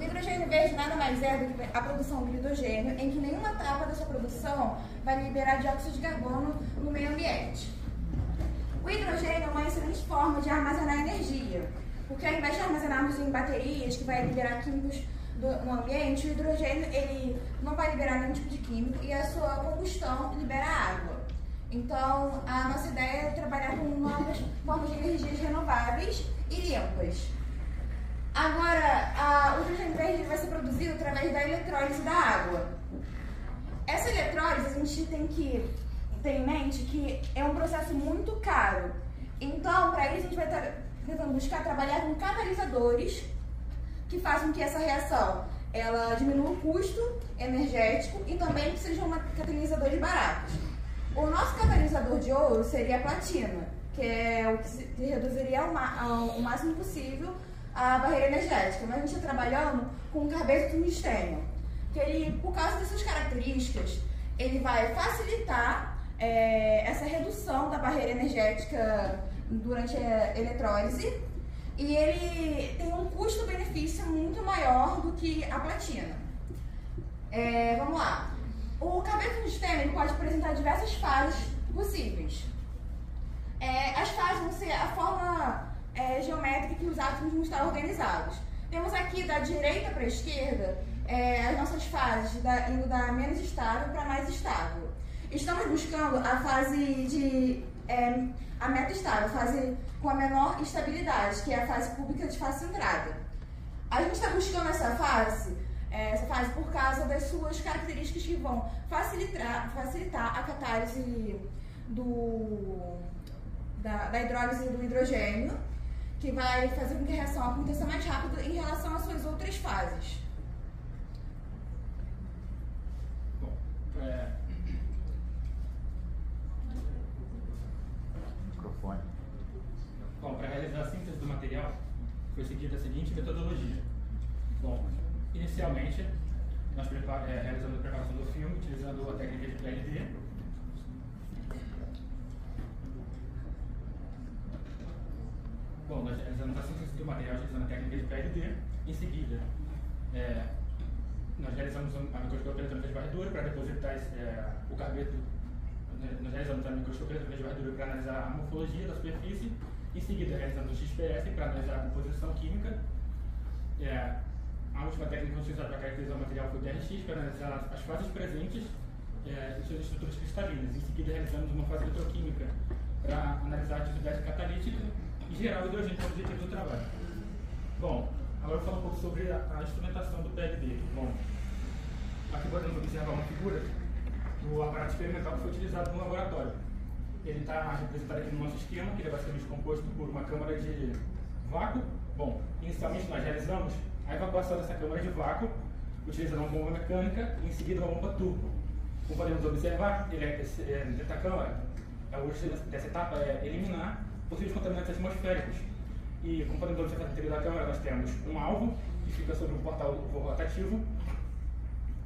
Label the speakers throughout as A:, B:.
A: hidrogênio verde nada mais é do que a produção do hidrogênio, em que nenhuma etapa da sua produção vai liberar dióxido de carbono no meio ambiente. O hidrogênio é uma excelente forma de armazenar energia, porque ao invés de armazenarmos em baterias, que vai liberar químicos no ambiente, o hidrogênio ele não vai liberar nenhum tipo de químico e a sua combustão libera água. Então, a nossa ideia é trabalhar com novas formas de energias renováveis e limpas. Agora, o hidrogênio verde vai ser produzido através da eletrólise da água. Essa eletrólise, a gente tem que ter em mente que é um processo muito caro. Então, para isso, a gente vai estar tentando buscar trabalhar com catalisadores que façam que essa reação ela diminua o custo energético e também que sejam catalisadores baratos. O nosso catalisador de ouro seria a platina, que é o que reduziria ao máximo possível a barreira energética. Mas a gente está trabalhando com o carbeto de tungstênio, que ele, por causa dessas características, ele vai facilitar essa redução da barreira energética durante a eletrólise e ele tem um custo-benefício muito maior do que a platina. Vamos lá. O carbeto de tungstênio pode apresentar diversas fases possíveis. As fases vão ser a forma geométrica que os átomos vão estar organizados. Temos aqui da direita para a esquerda as nossas fases, indo da menos estável para mais estável. Estamos buscando a fase a meta-estável, a fase com a menor estabilidade, que é a fase cúbica de face centrada. A gente está buscando essa fase por causa das suas características que vão facilitar a catálise da hidrólise do hidrogênio, que vai fazer com que a reação aconteça mais rápido em relação às suas outras fases.
B: Bom, para realizar a síntese do material, foi seguida a seguinte metodologia. Bom, inicialmente, nós realizamos a preparação do filme utilizando a técnica de PLD. Bom, nós realizamos a síntese do material utilizando a técnica de PLD. Em seguida, nós realizamos a microscopia eletrônica de varredura para depositar o carbeto. Nós realizamos a microscopia eletrônica de varredura para analisar a morfologia da superfície. Em seguida, realizamos o XPS para analisar a composição química. A última técnica utilizada para caracterizar o material foi o DRX, para analisar as fases presentes e suas estruturas cristalinas. Em seguida, realizamos uma fase eletroquímica para analisar a atividade catalítica e gerar o hidrogênio como objetivo do trabalho. Bom, agora eu vou falar um pouco sobre a instrumentação do PLD. Bom, aqui podemos observar uma figura do aparato experimental que foi utilizado no laboratório. Ele está representado aqui no nosso esquema, que ele é basicamente composto por uma câmara de vácuo. Bom, inicialmente nós realizamos a evacuação dessa câmara de vácuo, utilizando uma bomba mecânica e em seguida uma bomba turbo. Como podemos observar, dentro da câmara, o objetivo dessa etapa é eliminar possíveis contaminantes atmosféricos. E como podemos observar no interior da câmara, nós temos um alvo que fica sobre um portal rotativo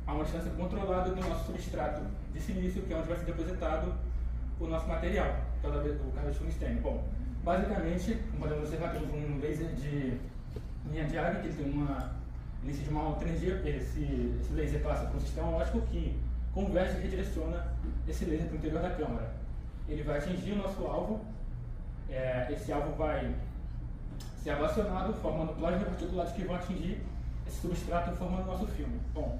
B: a uma distância controlada do nosso substrato de silício, que é onde vai ser depositado o nosso material, que é o carbeto de tungstênio. Bom, basicamente, como podemos observar, temos um laser de linha de área, que ele tem inicia de uma alta energia. Esse laser passa por um sistema óptico que converte e redireciona esse laser para o interior da câmara. Ele vai atingir o nosso alvo, esse alvo vai ser abacionado, formando plasmas particulares que vão atingir esse substrato, formando o nosso filme. Bom,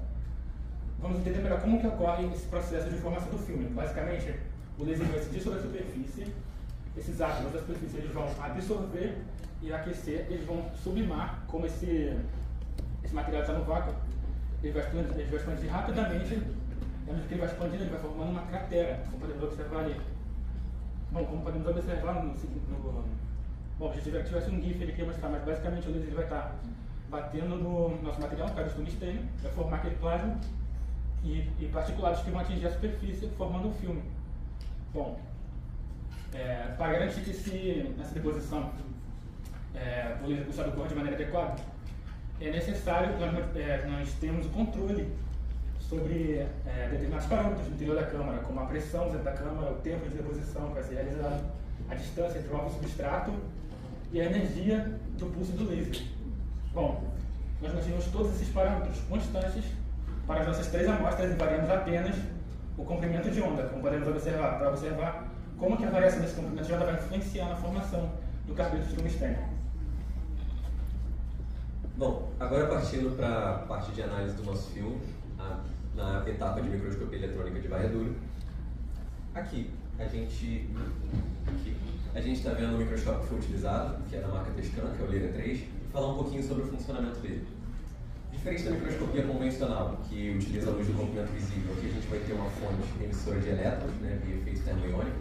B: vamos entender melhor como que ocorre esse processo de formação do filme. Basicamente, o laser vai incidir sobre a superfície, esses átomos da superfície eles vão absorver e aquecer, eles vão sublimar, como esse material está no vácuo, ele vai expandir rapidamente, e à medida que ele vai expandindo, ele vai formando uma cratera, como podemos observar ali. Bom, como podemos observar bom, se tivesse um GIF ele quer mostrar, mas basicamente o laser ele vai estar batendo no nosso material, no caso de tungstênio, vai formar aquele plasma e particulares que vão atingir a superfície, formando um filme. Bom, para garantir que essa deposição o laser pulsado ocorra de maneira adequada, é necessário que nós tenhamos o controle sobre determinados parâmetros no interior da câmara, como a pressão dentro da câmara, o tempo de deposição que vai ser realizado, a distância entre o alvo e o substrato e a energia do pulso do laser. Bom, nós mantínhamos todos esses parâmetros constantes para as nossas 3 amostras e variamos apenas o comprimento de onda, como podemos observar, para observar como que a variação desse comprimento de onda vai influenciar na formação do carbeto de tungstênio.
C: Bom, agora partindo para a parte de análise do nosso filme, na etapa de microscopia eletrônica de varredura. Aqui a gente está vendo o microscópio que foi utilizado, que é da marca Tescan, que é o Lyra 3, e falar um pouquinho sobre o funcionamento dele. Diferente da microscopia convencional, que utiliza a luz do comprimento visível, aqui a gente vai ter uma fonte emissora de elétrons, né, via efeito termoiônico,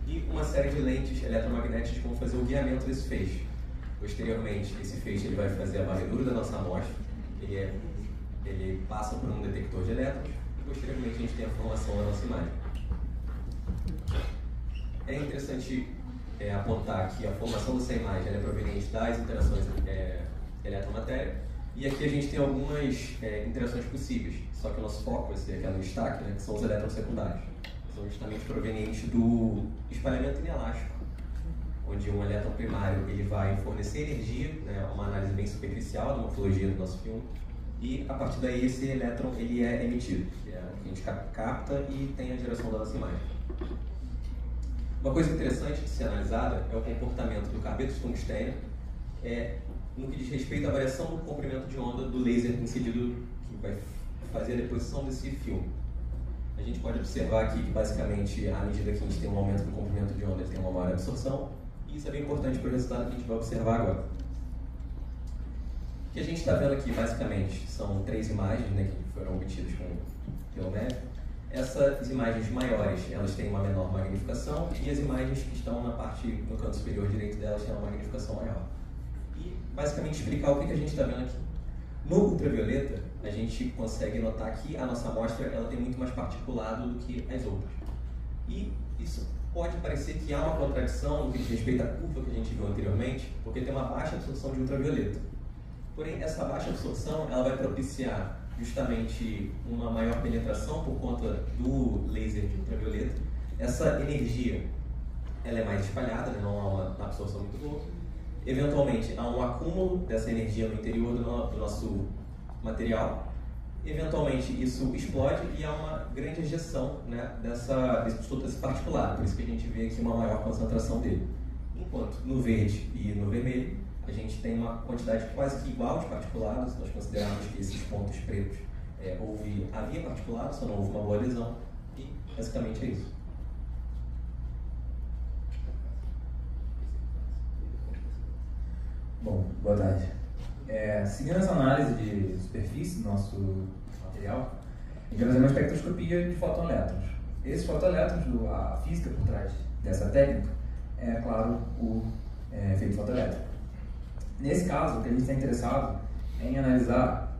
C: e uma série de lentes eletromagnéticas que vão fazer o guiamento desse feixe. Posteriormente, esse feixe ele vai fazer a varredura da nossa amostra, ele passa por um detector de elétrons, e posteriormente a gente tem a formação da nossa imagem. É interessante apontar que a formação dessa imagem é proveniente das interações eletromatéria, e aqui a gente tem algumas interações possíveis, só que o nosso foco vai ser aqui no destaque, né, que são os elétrons secundários. São justamente provenientes do espalhamento inelástico, onde um elétron primário ele vai fornecer energia, né, uma análise bem superficial da morfologia do nosso filme, e a partir daí esse elétron ele é emitido, que é o que a gente capta e tem a geração da nossa imagem. Uma coisa interessante de ser analisada é o comportamento do carbeto de tungstênio no que diz respeito à variação do comprimento de onda do laser incidido que vai fazer a deposição desse filme. A gente pode observar aqui que, basicamente, à medida que a gente tem um aumento do comprimento de onda, ele tem uma maior absorção, e isso é bem importante para o resultado que a gente vai observar agora. O que a gente está vendo aqui, basicamente, são 3 imagens, né, que foram obtidas com telemétrico. Essas imagens maiores, elas têm uma menor magnificação, e as imagens que estão no canto superior direito delas têm uma magnificação maior. E, basicamente, explicar o que a gente está vendo aqui. No ultravioleta, a gente consegue notar que a nossa amostra ela tem muito mais particulado do que as outras. E isso pode parecer que há uma contradição no que diz respeito à curva que a gente viu anteriormente, porque tem uma baixa absorção de ultravioleta. Porém, essa baixa absorção ela vai propiciar justamente uma maior penetração por conta do laser de ultravioleta. Essa energia ela é mais espalhada, né? Não há uma absorção muito boa. Eventualmente, há um acúmulo dessa energia no interior do nosso material. Eventualmente, isso explode e há uma grande ejeção, né, desse particulado. Por isso que a gente vê aqui uma maior concentração dele. Enquanto no verde e no vermelho, a gente tem uma quantidade quase que igual de particulados. Nós consideramos que esses pontos pretos havia particulados, só não houve uma boa adesão. E basicamente é isso.
D: Bom, boa tarde. Seguindo essa análise de superfície do nosso material, a gente vai fazer uma espectroscopia de fotoelétrons. Esses fotoelétrons, a física por trás dessa técnica, é, claro, o efeito fotoelétrico. Nesse caso, o que a gente está interessado é em analisar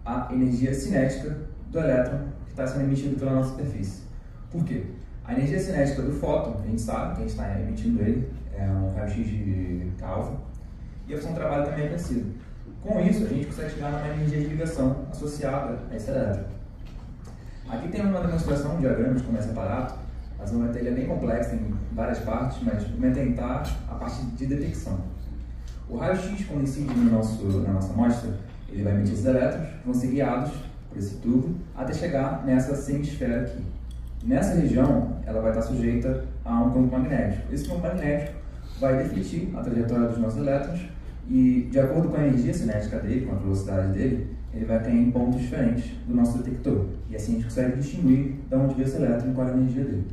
D: a energia cinética do elétron que está sendo emitido pela nossa superfície. Por quê? A energia cinética do fóton, a gente sabe que a gente está emitindo ele, é um raio-x de alfa, e a função de trabalho também é conhecida. Com isso, a gente consegue chegar numa energia de ligação associada a esse elétron. Aqui tem uma demonstração, um diagrama de como é esse aparato. A zona ele é bem complexa, tem várias partes, mas vamos tentar a parte de detecção. O raio-x, quando incide na nossa amostra, ele vai emitir esses elétrons, que vão ser guiados por esse tubo, até chegar nessa semisfera aqui. Nessa região, ela vai estar sujeita a um campo magnético. Esse campo magnético vai defletir a trajetória dos nossos elétrons e, de acordo com a energia cinética dele, com a velocidade dele, ele vai cair em pontos diferentes do nosso detector. E assim a gente consegue distinguir de onde veio esse elétron e qual é a energia dele.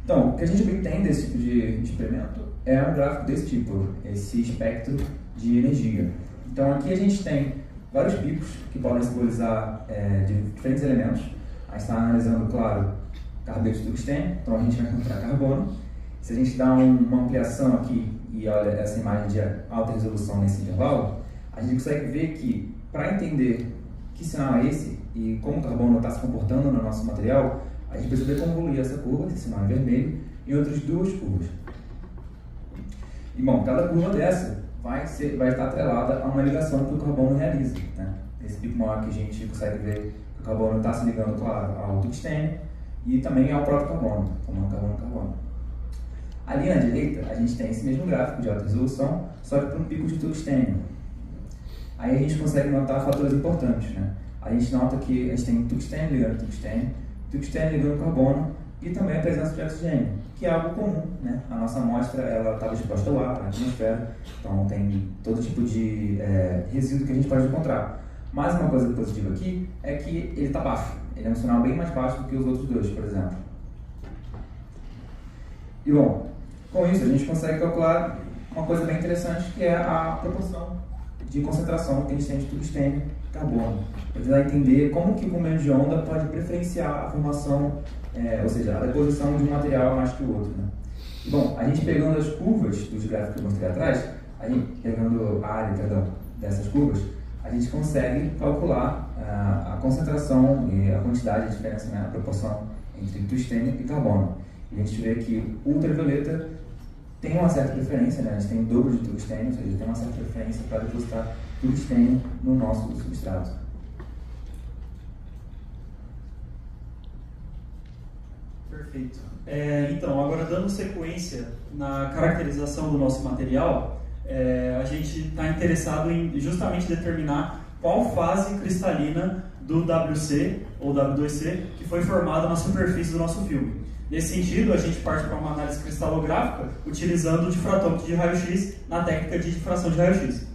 D: Então, o que a gente obtém desse tipo de experimento é um gráfico desse tipo, esse espectro de energia. Então, aqui a gente tem vários picos que podem simbolizar de diferentes elementos. A gente está analisando, claro, carbeto de tungstênio, então a gente vai encontrar carbono. Se a gente dá uma ampliação aqui e olha essa imagem de alta resolução nesse intervalo, a gente consegue ver que, para entender que sinal é esse e como o carbono está se comportando no nosso material, a gente precisa convoluir essa curva, esse sinal em vermelho, em outras 2 curvas. E, bom, cada curva dessa vai estar atrelada a uma ligação que o carbono realiza, né? Esse pico maior que a gente consegue ver que o carbono está se ligando, claro, ao tungstênio e também ao próprio carbono, formando carbono-carbono. Ali na direita, a gente tem esse mesmo gráfico de alta resolução, só que para um pico de tungstênio. aí a gente consegue notar fatores importantes, né? A gente nota que a gente tem tungstênio ligando tungstênio ligando carbono e também a presença de oxigênio, que é algo comum, né? A nossa amostra ela estava exposta ao ar, à atmosfera, então tem todo tipo de resíduo que a gente pode encontrar. Mas uma coisa positiva aqui é que ele está baixo, ele é um sinal bem mais baixo do que os outros dois, por exemplo. E bom, com isso a gente consegue calcular uma coisa bem interessante, que é a proporção de concentração que a gente tem de tungstênio e carbono. Para tentar entender como que o comprimento de onda pode preferenciar a formação, ou seja, a deposição de um material mais que o outro, né? E, bom, a gente pegando as curvas dos gráficos que eu mostrei atrás, a gente pegando a área dessas curvas, a gente consegue calcular a concentração e a quantidade, a diferença, né, a proporção entre tungstênio e carbono. E a gente vê que o ultravioleta tem uma certa preferência, né? A gente tem o dobro de tungstênio, ou seja, tem uma certa preferência para depositar tungstênio no nosso substrato.
E: Perfeito. Então, agora dando sequência na caracterização do nosso material, a gente está interessado em justamente determinar qual fase cristalina do WC ou W2C que foi formada na superfície do nosso filme. Nesse sentido, a gente parte para uma análise cristalográfica utilizando o difratômetro de raio-x na técnica de difração de raio-x.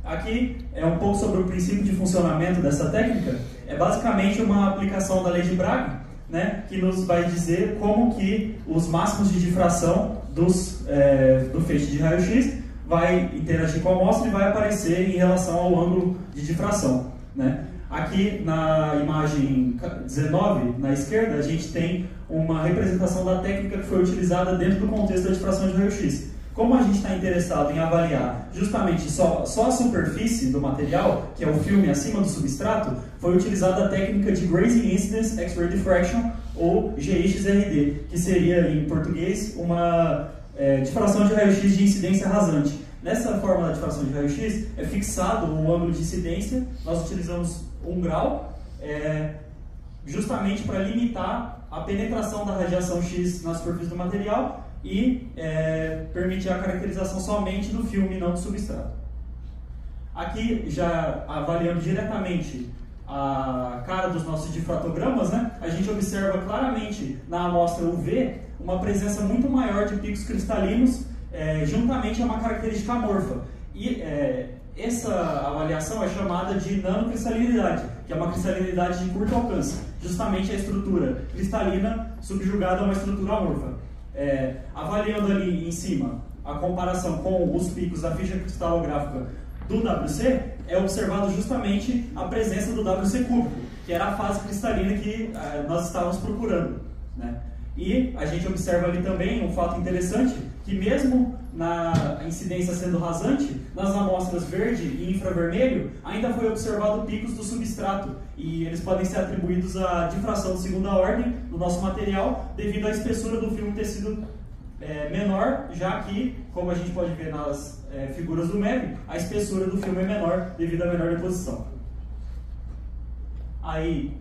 E: Aqui é um pouco sobre o princípio de funcionamento dessa técnica. É basicamente uma aplicação da lei de Bragg, né, que nos vai dizer como que os máximos de difração do feixe de raio-x vai interagir com a amostra e vai aparecer em relação ao ângulo de difração, né? Aqui na imagem 19, na esquerda, a gente tem uma representação da técnica que foi utilizada dentro do contexto da difração de raio-x. Como a gente está interessado em avaliar justamente só a superfície do material, que é o filme acima do substrato, foi utilizada a técnica de Grazing Incidence X-ray Diffraction, ou GIXRD, que seria, em português, uma difração de raio-x de incidência rasante. Nessa forma da difração de raio-x, é fixado o ângulo de incidência, nós utilizamos 1 grau, justamente para limitar a penetração da radiação X na superfície do material e permitir a caracterização somente do filme e não do substrato. Aqui, já avaliando diretamente a cara dos nossos difratogramas, né, a gente observa claramente na amostra UV uma presença muito maior de picos cristalinos, juntamente a uma característica amorfa. E essa avaliação é chamada de nanocristalidade, que é uma cristalinidade de curto alcance, justamente a estrutura cristalina subjugada a uma estrutura amorfa. Avaliando ali em cima a comparação com os picos da ficha cristalográfica do WC, é observado justamente a presença do WC cúbico, que era a fase cristalina que nós estávamos procurando, né? E a gente observa ali também um fato interessante, que mesmo na incidência sendo rasante, nas amostras verde e infravermelho, ainda foi observado picos do substrato, e eles podem ser atribuídos à difração de segunda ordem do nosso material, devido à espessura do filme ter sido menor, já que, como a gente pode ver nas figuras do MEV, a espessura do filme é menor devido à menor deposição. Aí,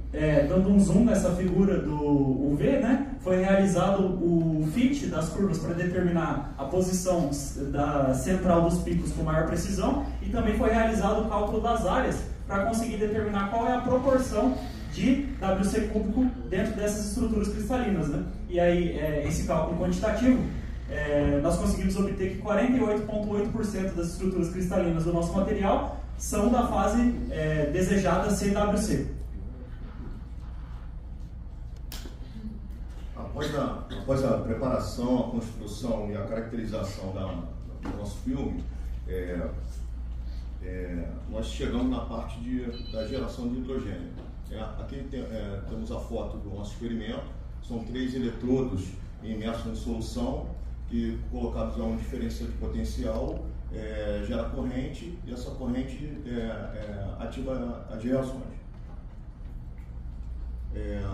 E: dando um zoom nessa figura do UV, né, foi realizado o fit das curvas para determinar a posição da central dos picos com maior precisão, e também foi realizado o cálculo das áreas para conseguir determinar qual é a proporção de WC cúbico dentro dessas estruturas cristalinas, né? E aí, esse cálculo quantitativo, nós conseguimos obter que 48,8% das estruturas cristalinas do nosso material são da fase desejada CWC.
F: Após a preparação, a construção e a caracterização do nosso filme, nós chegamos na parte da geração de hidrogênio. Aqui temos a foto do nosso experimento. São 3 eletrodos imersos em solução que, colocados a uma diferença de potencial, gera corrente, e essa corrente ativa as reações.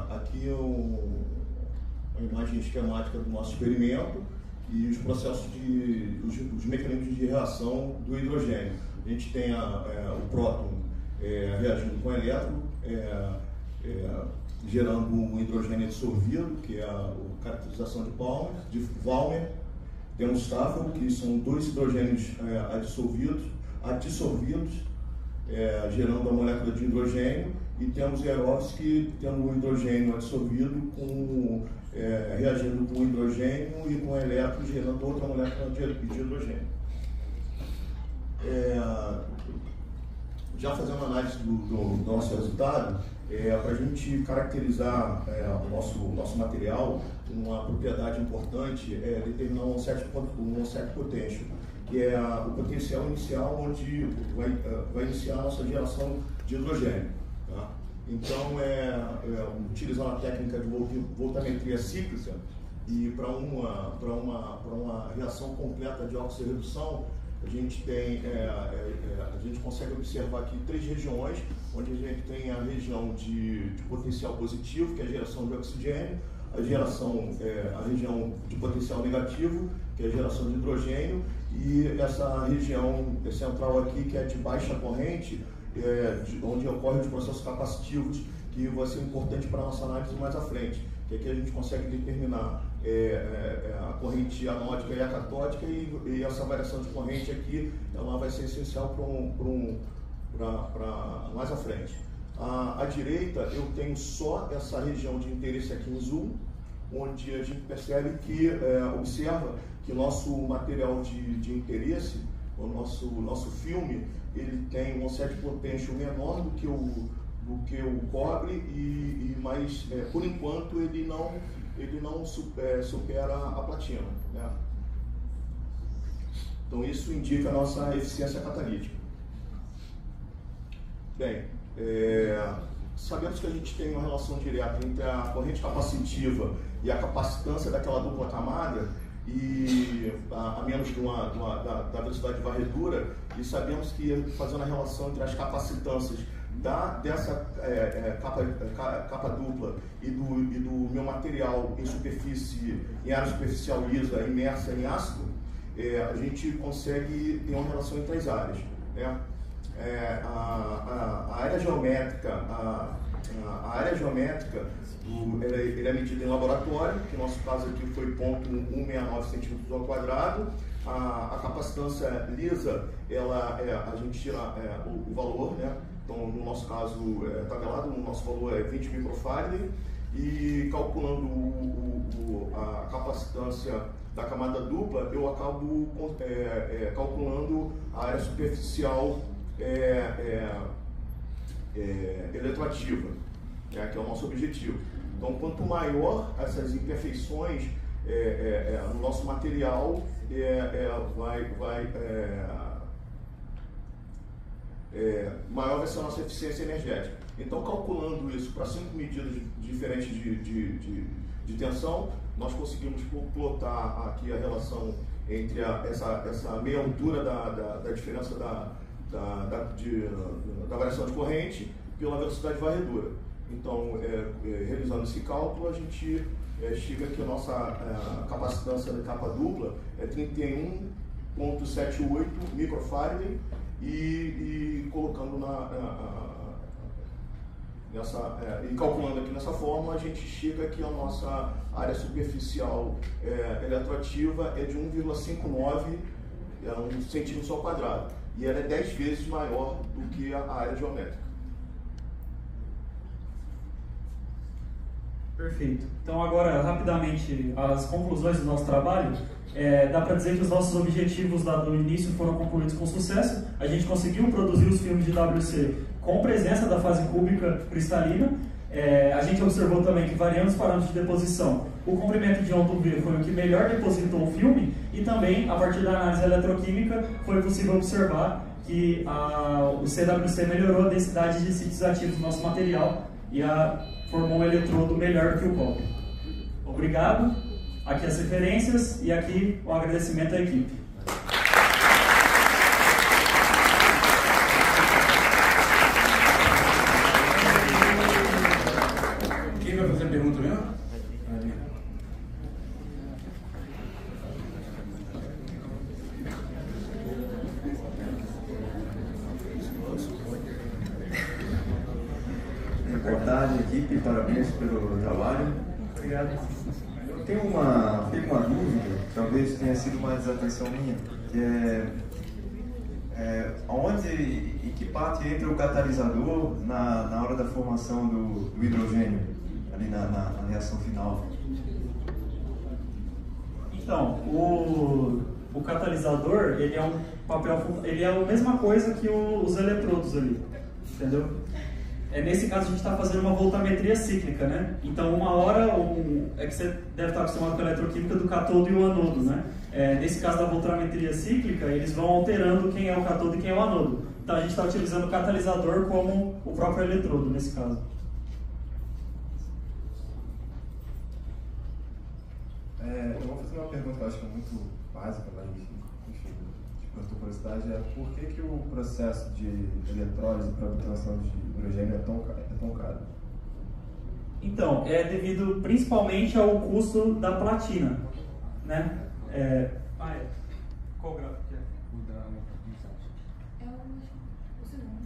F: Aqui uma imagem esquemática do nosso experimento e os processos os mecanismos de reação do hidrogênio. A gente tem o próton reagindo com o elétron, gerando um hidrogênio dissolvido, que é a caracterização de Valmer. Temos Staffel, que são 2 hidrogênios adsorvidos, gerando a molécula de hidrogênio, e temos aeróbios que tendo o hidrogênio absorvido, reagindo com o hidrogênio e com o elétron, gerando outra molécula de hidrogênio. Já fazendo análise do nosso resultado, para a gente caracterizar o nosso material, uma propriedade importante é determinar um certo potential, que é o potencial inicial onde vai iniciar a nossa geração de hidrogênio. Tá? Então, utilizando a técnica de voltametria cíclica, e para uma reação completa de oxirredução, a gente consegue observar aqui 3 regiões, onde a gente tem a região de potencial positivo, que é a geração de oxigênio, a região de potencial negativo, que é a geração de hidrogênio, e essa região central aqui, que é de baixa corrente, onde ocorrem os processos capacitivos, que vai ser importante para a nossa análise mais à frente, que aqui a gente consegue determinar a corrente anódica e a catódica, e essa variação de corrente aqui ela vai ser essencial para mais à frente. À direita eu tenho só essa região de interesse aqui em azul, onde a gente percebe que, observa que o nosso material de interesse, o nosso filme, ele tem um set potential menor do que o cobre, mas por enquanto ele não supera a platina, né? Então isso indica a nossa eficiência catalítica. Bem, sabemos que a gente tem uma relação direta entre a corrente capacitiva e a capacitância daquela dupla camada, e a menos da velocidade de varredura, e sabemos que, fazendo a relação entre as capacitâncias dessa capa dupla e do meu material em área superficial lisa imersa em ácido, a gente consegue ter uma relação entre as áreas, né? A área geométrica, ele é medida em laboratório, que no nosso caso aqui foi 0,169 cm². A capacitância lisa, a gente tira o valor, né? Então, no nosso caso, tabelado, o nosso valor é 20 microfarad, e calculando a capacitância da camada dupla, eu acabo calculando a área superficial eletroativa, que é o nosso objetivo. Então, quanto maior essas imperfeições no nosso material, maior vai ser a nossa eficiência energética. Então, calculando isso para 5 medidas diferentes de tensão, nós conseguimos plotar aqui a relação entre essa meia altura da diferença da variação de corrente pela velocidade de varredura. Então, realizando esse cálculo, a gente chega que a nossa capacitância da capa dupla é 31,78 microfarad, e colocando e calculando aqui nessa forma, a gente chega que a nossa área superficial eletroativa é de 1,59 cm², e ela é 10 vezes maior do que a área geométrica.
E: Perfeito. Então, agora, rapidamente, as conclusões do nosso trabalho. Dá para dizer que os nossos objetivos lá do início foram concluídos com sucesso. A gente conseguiu produzir os filmes de WC com presença da fase cúbica cristalina. A gente observou também que, variando os parâmetros de deposição, o comprimento de onda UV foi o que melhor depositou o filme, e também, a partir da análise eletroquímica, foi possível observar que o CWC melhorou a densidade de sítios ativos do nosso material e formou um eletrodo melhor do que o cobre. Obrigado. Aqui as referências e aqui o agradecimento à equipe.
G: Quem vai fazer a pergunta mesmo?
H: Boa tarde, equipe. Parabéns pelo trabalho.
E: Obrigado.
H: Tenho uma dúvida, talvez tenha sido uma desatenção minha, que Em que parte entra o catalisador na hora da formação do hidrogênio, ali na reação final?
E: Então, o catalisador, ele é um papel, ele é a mesma coisa que os eletrodos ali, entendeu? Nesse caso a gente está fazendo uma voltametria cíclica, né? Então uma hora, é que você deve estar acostumado com a eletroquímica do catodo e o anodo, né? Nesse caso da voltametria cíclica, eles vão alterando quem é o catodo e quem é o anodo. Então a gente está utilizando o catalisador como o próprio eletrodo nesse caso.
I: Eu vou fazer uma pergunta que eu acho que é muito básica, mas enfim, de curiosidade, por que o processo de eletrólise para obtenção de hidrogênio é tão caro?
E: Então, é devido principalmente ao custo da platina, né? Qual gráfico que é?
A: É o segundo.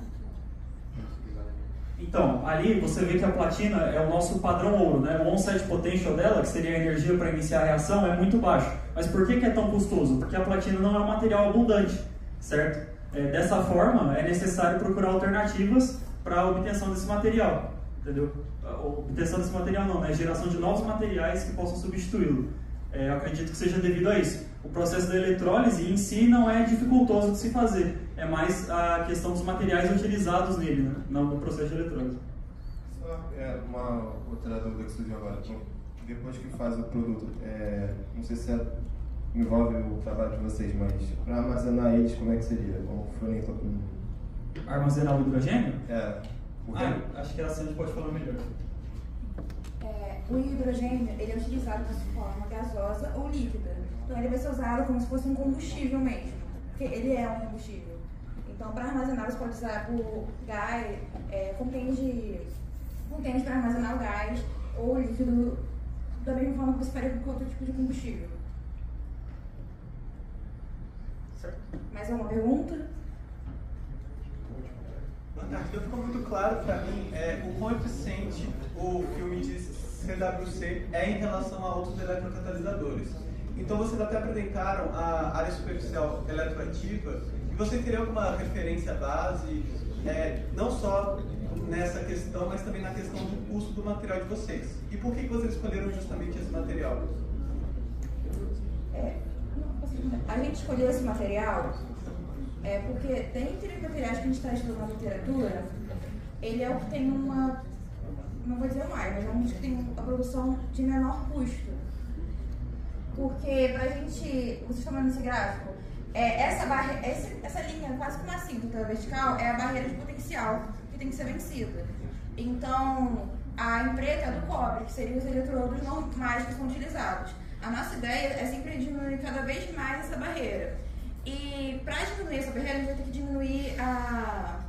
E: Então, ali você vê que a platina é o nosso padrão ouro, né? O on-set potential dela, que seria a energia para iniciar a reação, é muito baixo. Mas por que é tão custoso? Porque a platina não é um material abundante, certo? Dessa forma, é necessário procurar alternativas para a obtenção desse material, entendeu? Obtenção desse material não, né? Geração de novos materiais que possam substituí-lo. Eu acredito que seja devido a isso. O processo da eletrólise em si não é dificultoso de se fazer, é mais a questão dos materiais utilizados nele, né? No processo de eletrólise.
I: Só uma outra dúvida que surgiu agora. Então, depois que faz o produto, não sei se envolve o trabalho de vocês, mas para armazenar eles, como é que seria? Como forem
E: Armazenar o hidrogênio?
I: Porque
E: acho que a Sandy pode falar melhor.
A: O hidrogênio ele é utilizado de forma gasosa ou líquida. Então ele vai ser usado como se fosse um combustível mesmo, porque ele é um combustível. Então para armazenar você pode usar o gás, contêineres para armazenar o gás ou o líquido, da mesma forma que você faria com outro tipo de combustível.
E: Certo.
A: Mais alguma pergunta?
J: Não ficou muito claro para mim o quão eficiente o filme de CWC é em relação a outros eletrocatalisadores. Então vocês até apresentaram a área superficial eletroativa e você teria alguma referência base, não só nessa questão, mas também na questão do custo do material de vocês. E por que vocês escolheram justamente esse material?
A: A gente escolheu esse material porque dentre os materiais que a gente está estudando na literatura, ele é o que tem uma, não vou dizer mais, mas é um dos que tem a produção de menor custo. Porque pra gente, vocês estão vendo nesse gráfico, essa linha quase que uma cinta vertical é a barreira de potencial que tem que ser vencida. Então, a em preto é do cobre, que seriam os eletrodos normais que são utilizados. A nossa ideia é sempre diminuir cada vez mais essa barreira. E para diminuir essa barreira, a gente vai ter que diminuir a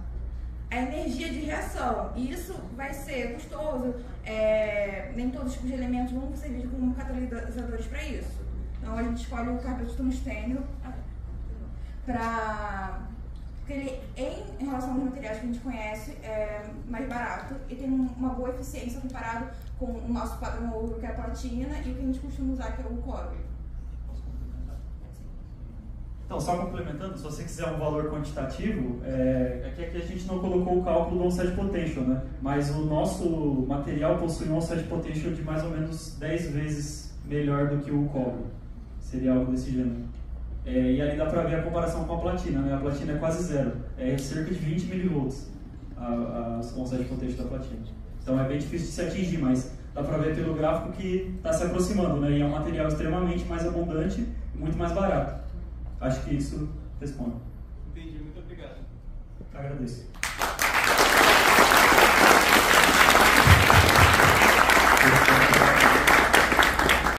A: energia de reação. E isso vai ser custoso. Nem todos os tipos de elementos vão servir como catalisadores para isso. Então a gente escolhe o carboidrato de tungstênio porque ele, em relação aos materiais que a gente conhece, é mais barato e tem uma boa eficiência comparado com o nosso padrão ouro, que é a platina, e o que a gente costuma usar, que é o cobre.
E: Então, só complementando, se você quiser um valor quantitativo, que aqui a gente não colocou o cálculo do on-set potential, né? Mas o nosso material possui um on-set potential de mais ou menos 10 vezes melhor do que o cobre. Seria algo desse gênero. E ali dá para ver a comparação com a platina, né? A platina é quase zero, é cerca de 20 milivolts a on-set potential da platina. Então é bem difícil de se atingir, mas dá para ver pelo gráfico que está se aproximando, né? E é um material extremamente mais abundante e muito mais barato. Acho que isso responde.
J: Entendi, muito obrigado.
E: Agradeço.